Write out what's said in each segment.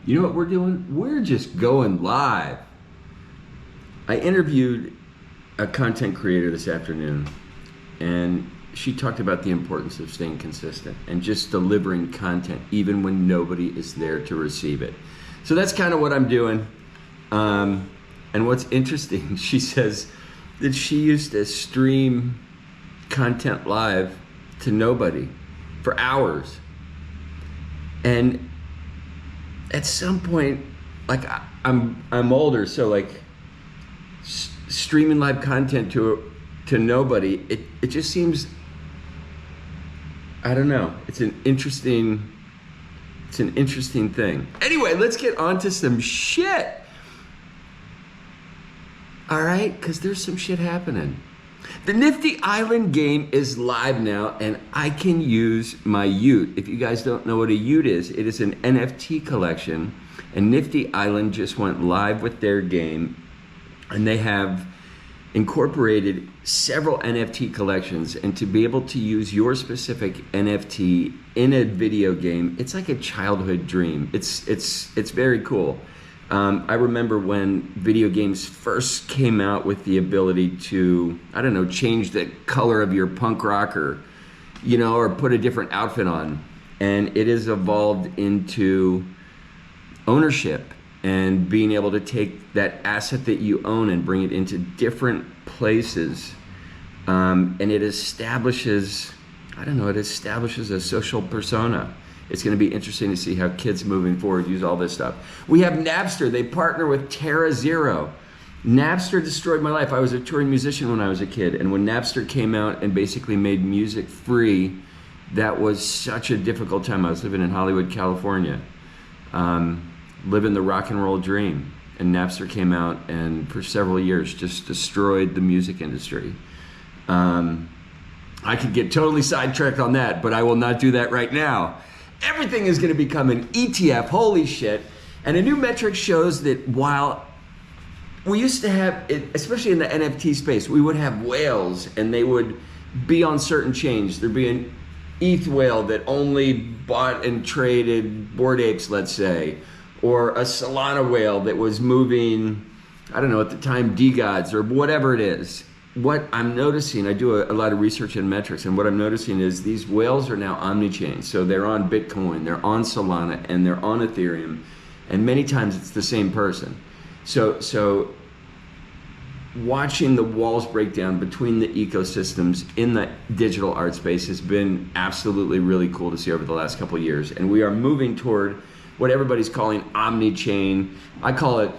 You know what we're doing? We're just going live. I interviewed a content creator this afternoon, and she talked about the importance of staying consistent and just delivering content even when nobody is there to receive it. So that's kind of what I'm doing. And what's interesting, she says that she used to stream content live to nobody for hours. And at some point, like I'm older, so like streaming live content to nobody, it just seems, I don't know, it's an interesting thing. Anyway, let's get on to some shit. All right, because there's some shit happening. The Nifty Island game is live now, and I can use my Ute. If you guys don't know what a Ute is, it is an NFT collection, and Nifty Island just went live with their game, and they have incorporated several NFT collections. And to be able to use your specific NFT in a video game, it's like a childhood dream. It's very cool. I remember when video games first came out with the ability to, I don't know, change the color of your punk rocker, you know, or put a different outfit on. And it has evolved into ownership and being able to take that asset that you own and bring it into different places. And it establishes, I don't know, it establishes a social persona. It's going to be interesting to see how kids moving forward use all this stuff. We have Napster. They partner with TerraZero. Napster destroyed my life. I was a touring musician when I was a kid, and when Napster came out and basically made music free, that was such a difficult time. I was living in Hollywood, California, living the rock and roll dream, and Napster came out and for several years just destroyed the music industry. I could get totally sidetracked on that, but I will not do that right now. Everything is going to become an ETF, holy shit. And a new metric shows that while we used to have, especially in the NFT space, we would have whales and they would be on certain chains. There'd be an ETH whale that only bought and traded Bored Apes, let's say, or a Solana whale that was moving, I don't know, at the time, DeGods or whatever it is. What I'm noticing, I do a lot of research in metrics, and what I'm noticing is these whales are now omni-chain. So they're on Bitcoin, they're on Solana, and they're on Ethereum, and many times it's the same person. So watching the walls break down between the ecosystems in the digital art space has been absolutely really cool to see over the last couple of years. And we are moving toward what everybody's calling omni-chain. I call it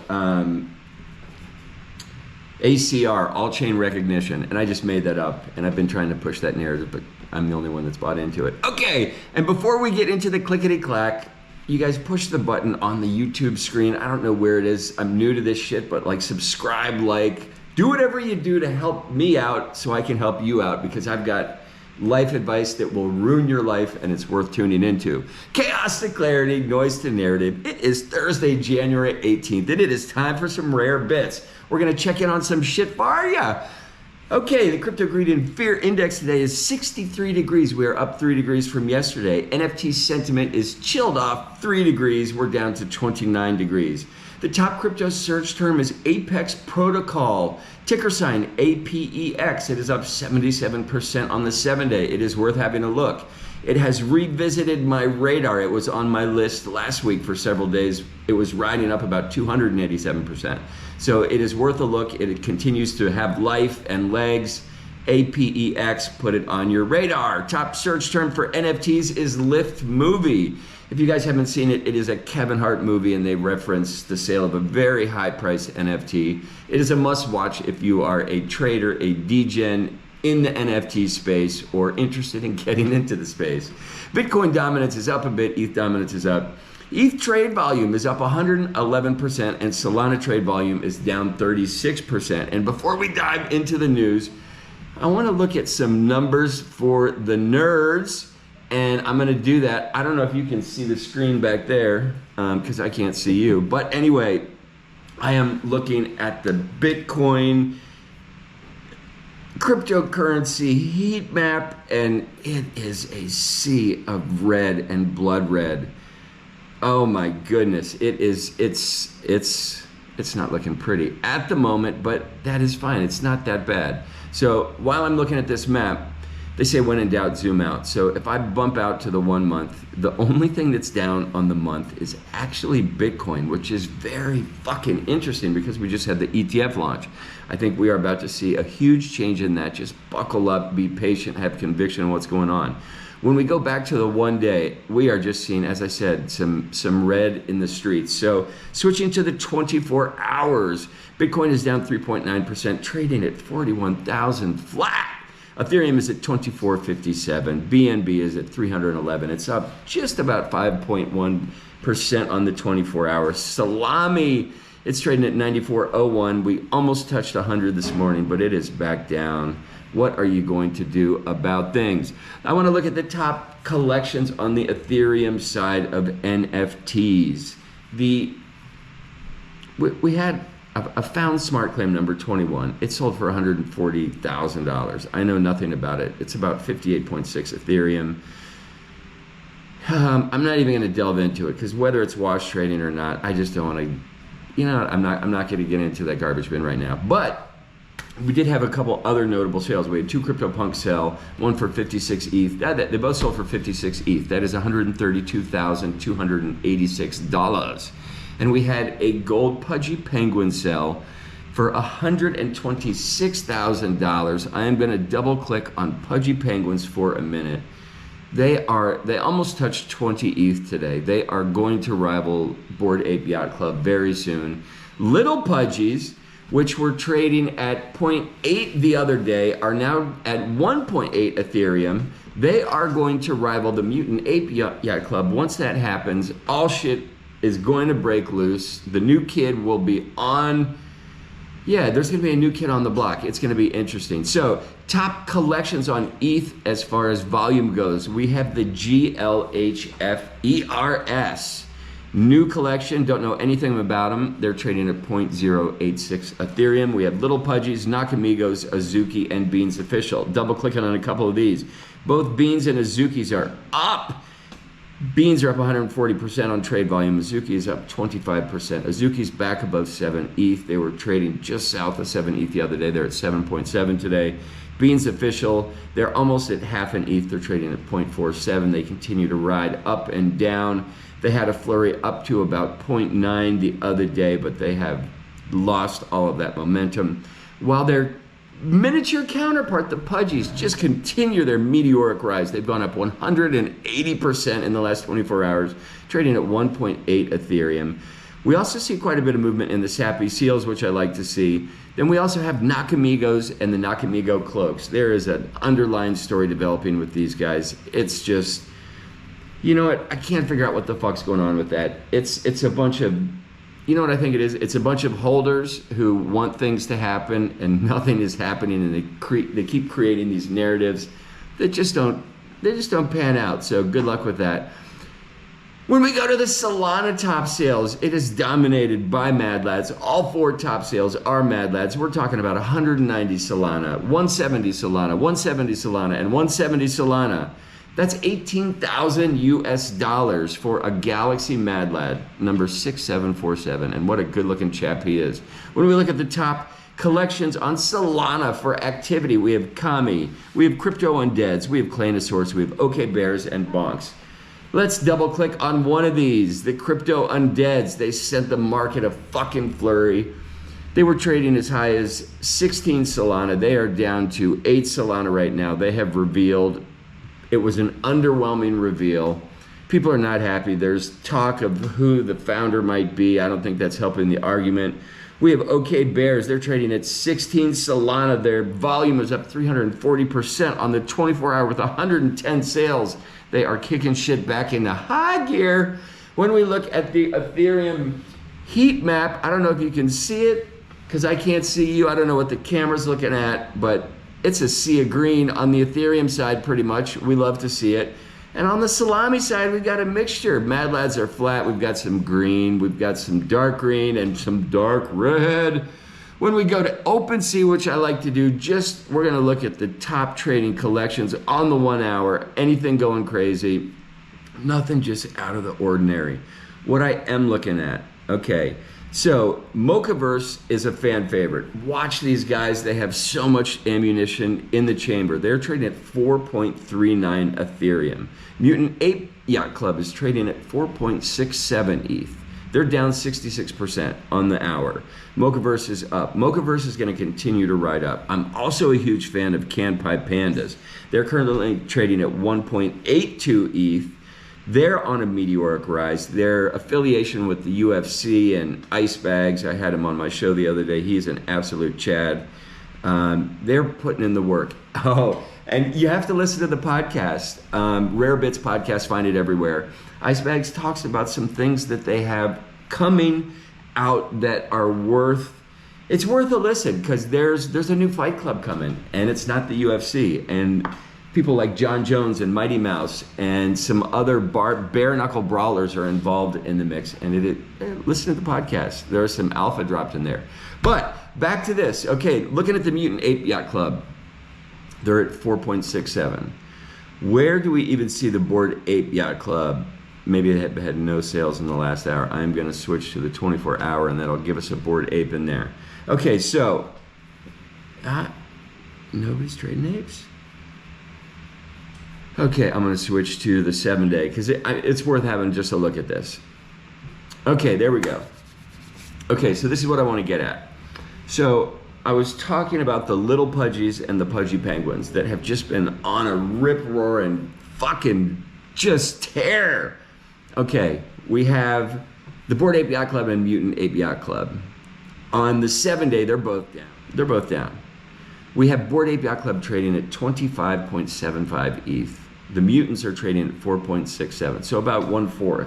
ACR, all-chain recognition, and I just made that up, and I've been trying to push that narrative, but I'm the only one that's bought into it. Okay, and before we get into the clickety-clack, you guys push the button on the YouTube screen. I don't know where it is. I'm new to this shit, but like subscribe, like, do whatever you do to help me out so I can help you out, because I've got life advice that will ruin your life and it's worth tuning into. Chaos to clarity, noise to narrative. It is Thursday, January 18th, and it is time for some rare bits. We're gonna check in on some shit for ya. Okay, the crypto greed and fear index today is 63 degrees. We are up 3 degrees from yesterday. NFT sentiment is chilled off 3 degrees. We're down to 29 degrees. The top crypto search term is Apex Protocol, ticker sign APEX. It is up 77% on the 7-day. It is worth having a look. It has revisited my radar. It was on my list last week for several days. It was riding up about 287%. So it is worth a look. It continues to have life and legs. APEX, put it on your radar. Top search term for NFTs is Lyft movie. If you guys haven't seen it, it is a Kevin Hart movie, and they reference the sale of a very high price NFT. It is a must watch if you are a trader, a degen in the NFT space, or interested in getting into the space. Bitcoin dominance is up a bit, ETH dominance is up. ETH trade volume is up 111%, and Solana trade volume is down 36%. And before we dive into the news, I want to look at some numbers for the nerds, and I'm going to do that. I don't know if you can see the screen back there, because I can't see you. But anyway, I am looking at the Bitcoin cryptocurrency heat map, and it is a sea of red and blood red. Oh my goodness, it's not looking pretty at the moment, but that is fine. It's not that bad. So while I'm looking at this map, they say when in doubt, zoom out. So if I bump out to the 1 month, the only thing that's down on the month is actually Bitcoin, which is very fucking interesting because we just had the ETF launch. I think we are about to see a huge change in that. Just buckle up, be patient, have conviction in what's going on. When we go back to the 1 day, we are just seeing, as I said, some red in the streets. So switching to the 24 hours, Bitcoin is down 3.9%, trading at 41,000 flat. Ethereum is at 2457. BNB is at 311. It's up just about 5.1% on the 24 hours. Salami, it's trading at 94.01. We almost touched 100 this morning, but it is back down. What are you going to do about things? I want to look at the top collections on the Ethereum side of NFTs. We had a found smart claim number 21. It sold for $140,000. I know nothing about it. It's about 58.6 Ethereum. I'm not even going to delve into it because whether it's wash trading or not, I just don't want to. You know, I'm not going to get into that garbage bin right now. But we did have a couple other notable sales. We had 2 CryptoPunks sell, one for 56 ETH. They both sold for 56 ETH. That is $132,286. And we had a gold Pudgy Penguin sell for $126,000. I am going to double click on Pudgy Penguins for a minute. They almost touched 20 ETH today. They are going to rival Bored Ape Yacht Club very soon. Little Pudgies, which were trading at 0.8 the other day, are now at 1.8 Ethereum. They are going to rival the Mutant Ape Yacht Club. Once that happens, all shit is going to break loose. The new kid will be on. Yeah, there's going to be a new kid on the block. It's going to be interesting. So, top collections on ETH as far as volume goes. We have the GLHF-ERS. New collection, don't know anything about them. They're trading at 0.086 Ethereum. We have Little Pudgies, Nakamigos, Azuki, and Beans Official. Double clicking on a couple of these. Both Beans and Azukis are up. Beans are up 140% on trade volume. Azuki is up 25%. Azuki's back above 7 ETH. They were trading just south of 7 ETH the other day. They're at 7.7 today. Beans Official, they're almost at half an ETH. They're trading at 0.47. They continue to ride up and down. They had a flurry up to about 0.9 the other day, but they have lost all of that momentum. While their miniature counterpart, the Pudgies, just continue their meteoric rise. They've gone up 180% in the last 24 hours, trading at 1.8 Ethereum. We also see quite a bit of movement in the Sappy Seals, which I like to see. Then we also have Nakamigos and the Nakamigo Cloaks. There is an underlying story developing with these guys. It's just, you know what? I can't figure out what the fuck's going on with that. It's a bunch of, you know what I think it is? It's a bunch of holders who want things to happen and nothing is happening, and they keep creating these narratives that just don't pan out. So good luck with that. When we go to the Solana top sales, it is dominated by Mad Lads. All 4 top sales are Mad Lads. We're talking about 190 Solana, 170 Solana, 170 Solana, and 170 Solana. That's $18,000 for a Galaxy Mad Lad, number 6747. And what a good looking chap he is. When we look at the top collections on Solana for activity, we have Kami, we have Crypto Undeads, we have Claynosaurus, we have OK Bears, and Bonks. Let's double click on one of these, the Crypto Undeads. They sent the market a fucking flurry. They were trading as high as 16 Solana. They are down to 8 Solana right now. They have revealed, it was an underwhelming reveal. People are not happy. There's talk of who the founder might be. I don't think that's helping the argument. We have OK Bears. They're trading at 16 Solana. Their volume is up 340% on the 24-hour with 110 sales. They are kicking shit back into high gear. When we look at the Ethereum heat map, I don't know if you can see it because I can't see you. I don't know what the camera's looking at, but it's a sea of green on the Ethereum side pretty much. We love to see it. And on the Salami side, we've got a mixture. Mad Lads are flat. We've got some green. We've got some dark green and some dark red. When we go to OpenSea, which I like to do, we're going to look at the top trading collections on the 1 hour. Anything going crazy. Nothing just out of the ordinary. what I am looking at. Okay, so Mochaverse is a fan favorite. Watch these guys. They have so much ammunition in the chamber. They're trading at 4.39 Ethereum. Mutant Ape Yacht Club is trading at 4.67 ETH. They're down 66% on the hour. Mochaverse is up. Mochaverse is going to continue to ride up. I'm also a huge fan of Canpai Pandas. They're currently trading at 1.82 ETH. They're on a meteoric rise. Their affiliation with the UFC and Ice Bags, I had him on my show the other day. He's an absolute Chad. They're putting in the work. Oh, and you have to listen to the podcast. Rare Bits podcast, find it everywhere. Ice Bags talks about some things that they have coming out that are worth a listen, because there's a new Fight Club coming, and it's not the UFC. And people like John Jones and Mighty Mouse and some other bare knuckle brawlers are involved in the mix. And listen to the podcast. There are some alpha dropped in there. But back to this. Okay, looking at the Mutant Ape Yacht Club, they're at 4.67. Where do we even see the Bored Ape Yacht Club? Maybe it had no sales in the last hour. I'm going to switch to the 24-hour, and that'll give us a Bored Ape in there. Okay, so nobody's trading apes. Okay, I'm going to switch to the 7-day because it's worth having just a look at this. Okay, there we go. Okay, so this is what I want to get at. So I was talking about the little pudgies and the pudgy penguins that have just been on a rip-roar and fucking just tear. Okay, we have the Bored Ape Yacht Club and Mutant Ape Yacht Club. On the 7-day, they're both down. They're both down. We have Bored Ape Yacht Club trading at 25.75 ETH. The mutants are trading at 4.67, so about 1/4.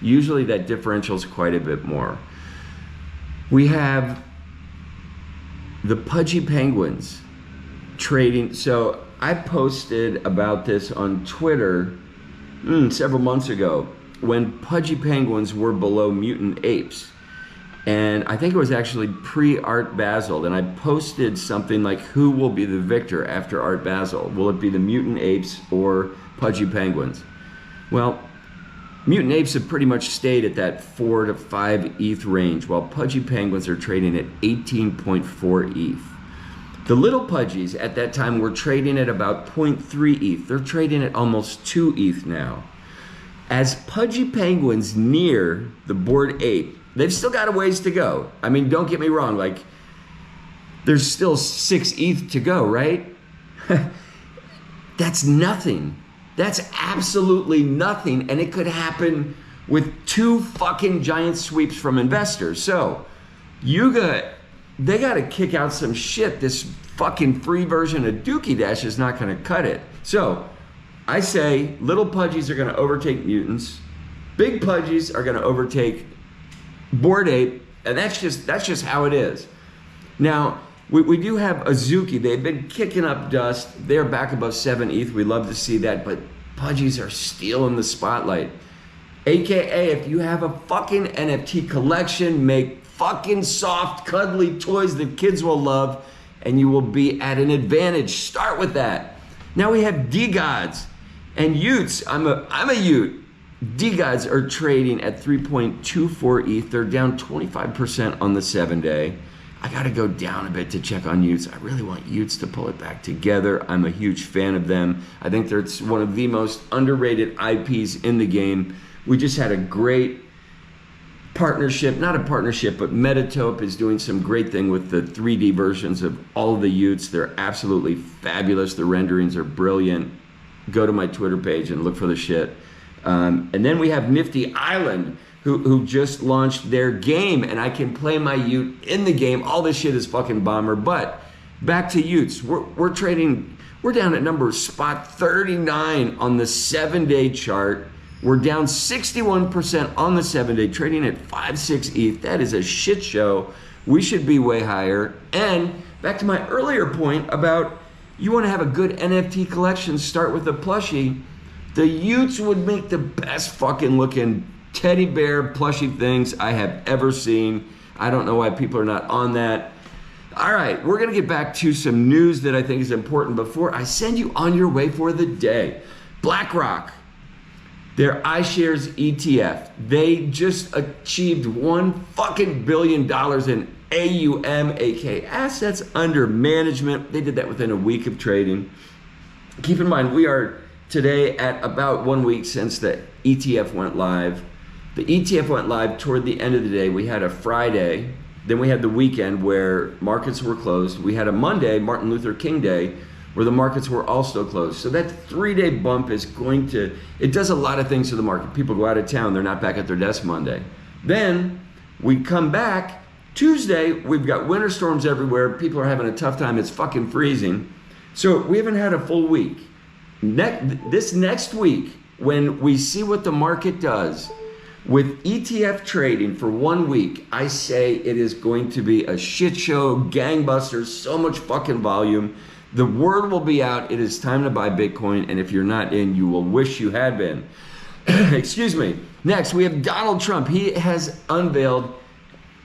Usually that differential is quite a bit more. We have the pudgy penguins trading. So I posted about this on Twitter several months ago when pudgy penguins were below mutant apes. And I think it was actually pre-Art Basel, and I posted something like, who will be the victor after Art Basel? Will it be the mutant apes or pudgy penguins? Well, mutant apes have pretty much stayed at that 4 to 5 ETH range, while pudgy penguins are trading at 18.4 ETH. The little pudgies at that time were trading at about 0.3 ETH. They're trading at almost 2 ETH now. As pudgy penguins near the Bored Ape, they've still got a ways to go. I mean, don't get me wrong, like, there's still 6 ETH to go, right? That's nothing. That's absolutely nothing, and it could happen with 2 fucking giant sweeps from investors. So, they gotta kick out some shit. This fucking free version of Dookie Dash is not gonna cut it. So, I say little pudgies are gonna overtake mutants. Big pudgies are gonna overtake Bored Ape, and that's just how it is. Now, we do have Azuki. They've been kicking up dust. They're back above 7 ETH. We love to see that, but pudgies are stealing the spotlight. AKA, if you have a fucking NFT collection, make fucking soft, cuddly toys that kids will love, and you will be at an advantage. Start with that. Now we have D-Gods and Utes. I'm a Ute. D-Gods are trading at 3.24 ETH. They're down 25% on the 7-day. I gotta go down a bit to check on Utes. I really want Utes to pull it back together. I'm a huge fan of them. I think they're one of the most underrated IPs in the game. We just had a great partnership, not a partnership, but Metatope is doing some great thing with the 3D versions of all of the Utes. They're absolutely fabulous. The renderings are brilliant. Go to my Twitter page and look for the shit. And then we have Nifty Island, who just launched their game, and I can play my Ute in the game. All this shit is fucking bomber. But back to Utes. We're trading. We're down at number spot 39 on the 7-day chart. We're down 61% on the 7-day, trading at 5.6 ETH. That is a shit show. We should be way higher. And back to my earlier point about you want to have a good NFT collection, start with a plushie. The Utes would make the best fucking looking teddy bear plushie things I have ever seen. I don't know why people are not on that. All right, we're gonna get back to some news that I think is important before I send you on your way for the day. BlackRock Their iShares ETF, they just achieved $1 fucking billion in AUM, aka assets under management. They did that within a week of trading. Keep in mind, we are today at about 1 week since the ETF went live. The ETF went live toward the end of the day. We had a Friday, then we had the weekend where markets were closed. We had a Monday, Martin Luther King Day, where the markets were also closed. So that 3-day bump is going to, it does a lot of things to the market. People go out of town, they're not back at their desk Monday. Then we come back, Tuesday, we've got winter storms everywhere. People are having a tough time, it's fucking freezing. So we haven't had a full week. This next week, when we see what the market does with ETF trading for 1 week, I say it is going to be a shit show, gangbusters, so much fucking volume. The word will be out, it is time to buy Bitcoin, and if you're not in, you will wish you had been. Excuse me. Next, we have Donald Trump. He has unveiled,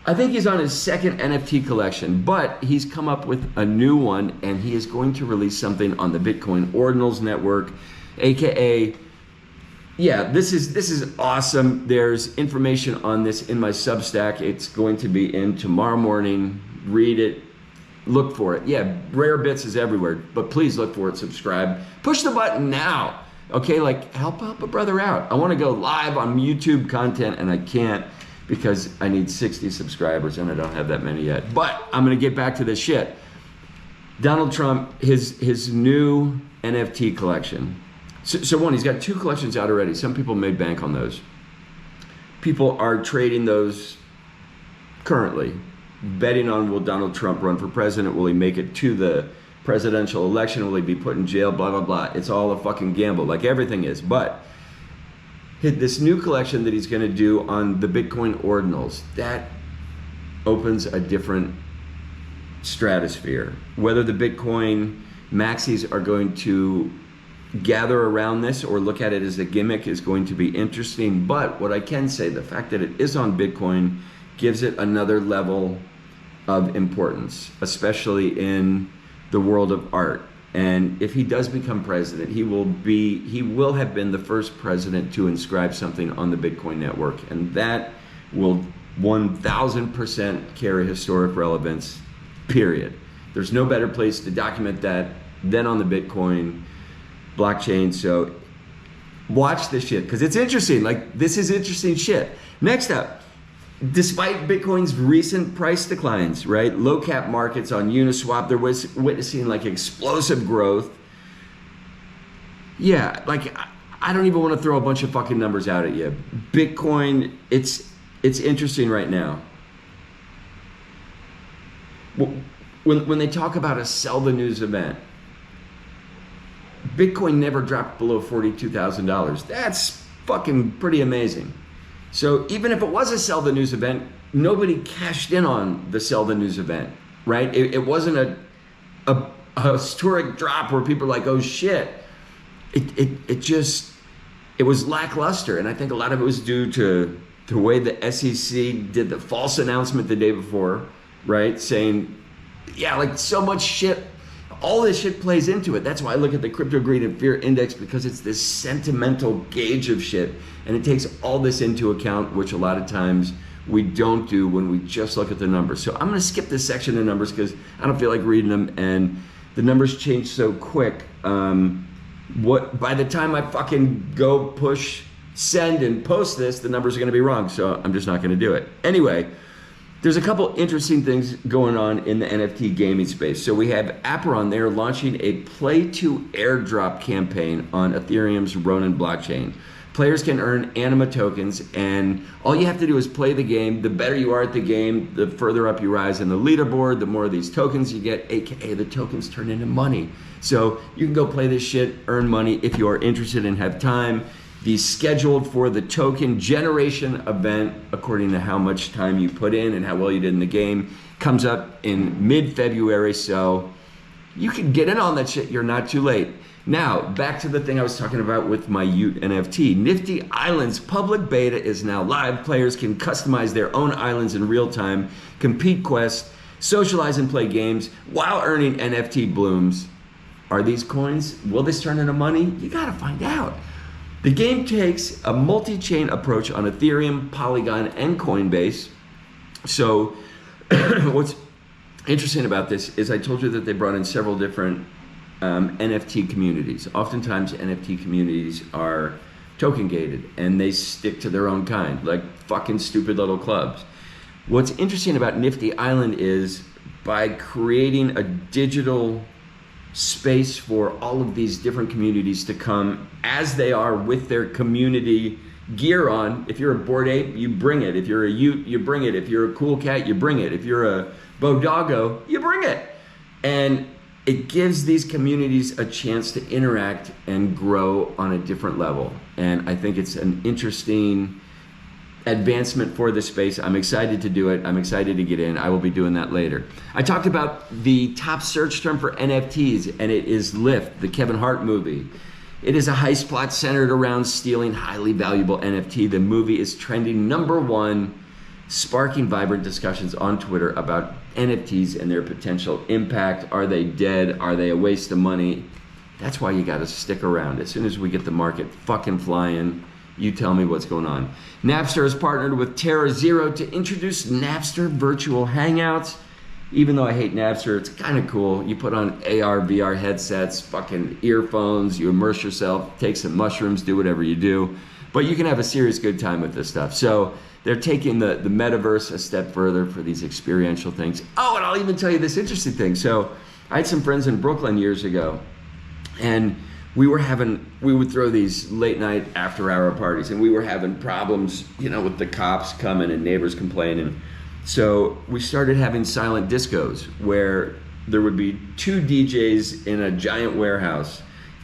I think he's on his second NFT collection, but he's come up with a new one, and he is going to release something on the Bitcoin Ordinals network, aka, yeah, this is awesome. There's information on this in my Substack. It's going to be in tomorrow morning. Read it. Look for it. Yeah, Rare Bits is everywhere, but please look for it, subscribe. Push the button now, okay? Like, help a brother out. I want to go live on YouTube content, and I can't because I need 60 subscribers, and I don't have that many yet. But I'm going to get back to this shit. Donald Trump, his new NFT collection. So one, he's got 2 collections out already. Some people made bank on those. People are trading those currently, betting on, will Donald Trump run for president? Will he make it to the presidential election? Will he be put in jail? Blah, blah, blah. It's all a fucking gamble, like everything is. But this new collection that he's going to do on the Bitcoin Ordinals, that opens a different stratosphere. Whether the Bitcoin maxis are going to gather around this or look at it as a gimmick is going to be interesting. But what I can say, the fact that it is on Bitcoin gives it another level of importance, especially in the world of art. And if he does become president, he will have been the first president to inscribe something on the Bitcoin network, and that will 1000% carry historic relevance, period. There's no better place to document that than on the Bitcoin blockchain. So watch this shit, because it's interesting. Like, this is interesting shit. Next up, despite Bitcoin's recent price declines, right? Low cap markets on Uniswap, they're witnessing like explosive growth. Yeah, like I don't even want to throw a bunch of fucking numbers out at you. Bitcoin, it's interesting right now. When they talk about a sell the news event, Bitcoin never dropped below $42,000. That's fucking pretty amazing. So even if it was a sell the news event, nobody cashed in on the sell the news event, right? It wasn't a historic drop where people are like, oh shit. It was lackluster. And I think a lot of it was due to the way the SEC did the false announcement the day before, right? Saying, yeah, like so much shit, all this shit plays into it. That's why I look at the Crypto Greed and Fear Index, because it's this sentimental gauge of shit. And it takes all this into account, which a lot of times we don't do when we just look at the numbers. So I'm gonna skip this section of numbers because I don't feel like reading them, and the numbers change so quick. By the time I fucking go push send and post this, the numbers are gonna be wrong. So I'm just not gonna do it. Anyway, there's a couple interesting things going on in the NFT gaming space. So we have Apperon, they're launching a play to airdrop campaign on Ethereum's Ronin blockchain. Players can earn anima tokens, and all you have to do is play the game. The better you are at the game, the further up you rise in the leaderboard, the more of these tokens you get, aka the tokens turn into money. So you can go play this shit, earn money if you are interested and have time. The scheduled for the token generation event, according to how much time you put in and how well you did in the game, comes up in mid-February, so you can get in on that shit. You're not too late. Now, back to the thing I was talking about with my Ute NFT. Nifty Island's public beta is now live. Players can customize their own islands in real time, compete quests, socialize and play games while earning NFT blooms. Are these coins? Will this turn into money? You gotta find out. The game takes a multi-chain approach on Ethereum, Polygon, and Coinbase. So what's interesting about this is I told you that they brought in several different NFT communities. Oftentimes NFT communities are token gated and they stick to their own kind, like fucking stupid little clubs. What's interesting about Nifty Island is by creating a digital space for all of these different communities to come as they are with their community gear on. If you're a Bored Ape, you bring it. If you're a Ute, you bring it. If you're a Cool Cat, you bring it. If you're a Bodoggo, you bring it. And it gives these communities a chance to interact and grow on a different level. And I think it's an interesting advancement for the space. I'm excited to do it. I'm excited to get in. I will be doing that later. I talked about the top search term for NFTs, and it is Lift, the Kevin Hart movie. It is a heist plot centered around stealing highly valuable NFT. The movie is trending #1, sparking vibrant discussions on Twitter about NFTs and their potential impact. Are they dead? Are they a waste of money? That's why you got to stick around. As soon as we get the market fucking flying, you tell me what's going on. Napster has partnered with TerraZero to introduce Napster virtual hangouts. Even though I hate Napster, it's kind of cool. You put on AR, VR headsets, fucking earphones, you immerse yourself, take some mushrooms, do whatever you do. But you can have a serious good time with this stuff. So they're taking the metaverse a step further for these experiential things. Oh, and I'll even tell you this interesting thing. So I had some friends in Brooklyn years ago, and we would throw these late night after hour parties, and we were having problems, with the cops coming and neighbors complaining. So we started having silent discos where there would be 2 DJs in a giant warehouse,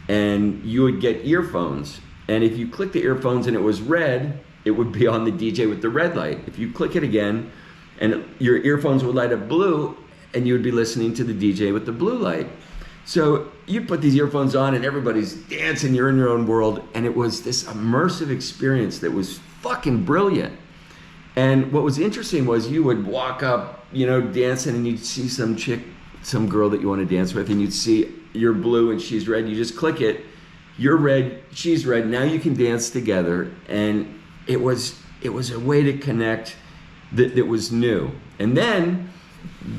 and you would get earphones. And if you click the earphones and it was red, it would be on the DJ with the red light. If you click it again, and your earphones would light up blue, and you would be listening to the DJ with the blue light. So you put these earphones on and everybody's dancing, you're in your own world, and it was this immersive experience that was fucking brilliant. And what was interesting was you would walk up, dancing, and you'd see some chick, some girl that you want to dance with, and you'd see you're blue and she's red. You just click it, you're red, she's red. Now you can dance together, and it was a way to connect that was new. And then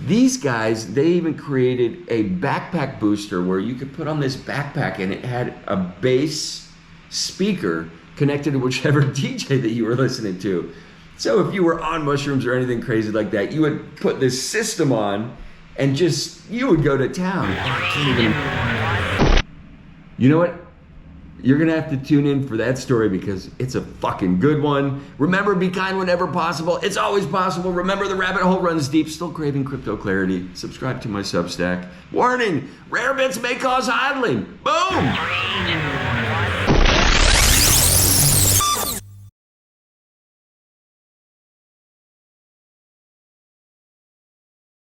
these guys, they even created a backpack booster where you could put on this backpack and it had a bass speaker connected to whichever DJ that you were listening to. So if you were on mushrooms or anything crazy like that, you would put this system on and you would go to town. You know what? You're gonna have to tune in for that story because it's a fucking good one. Remember, be kind whenever possible. It's always possible. Remember, the rabbit hole runs deep. Still craving crypto clarity? Subscribe to my Substack. Warning, rare bits may cause idling. Boom!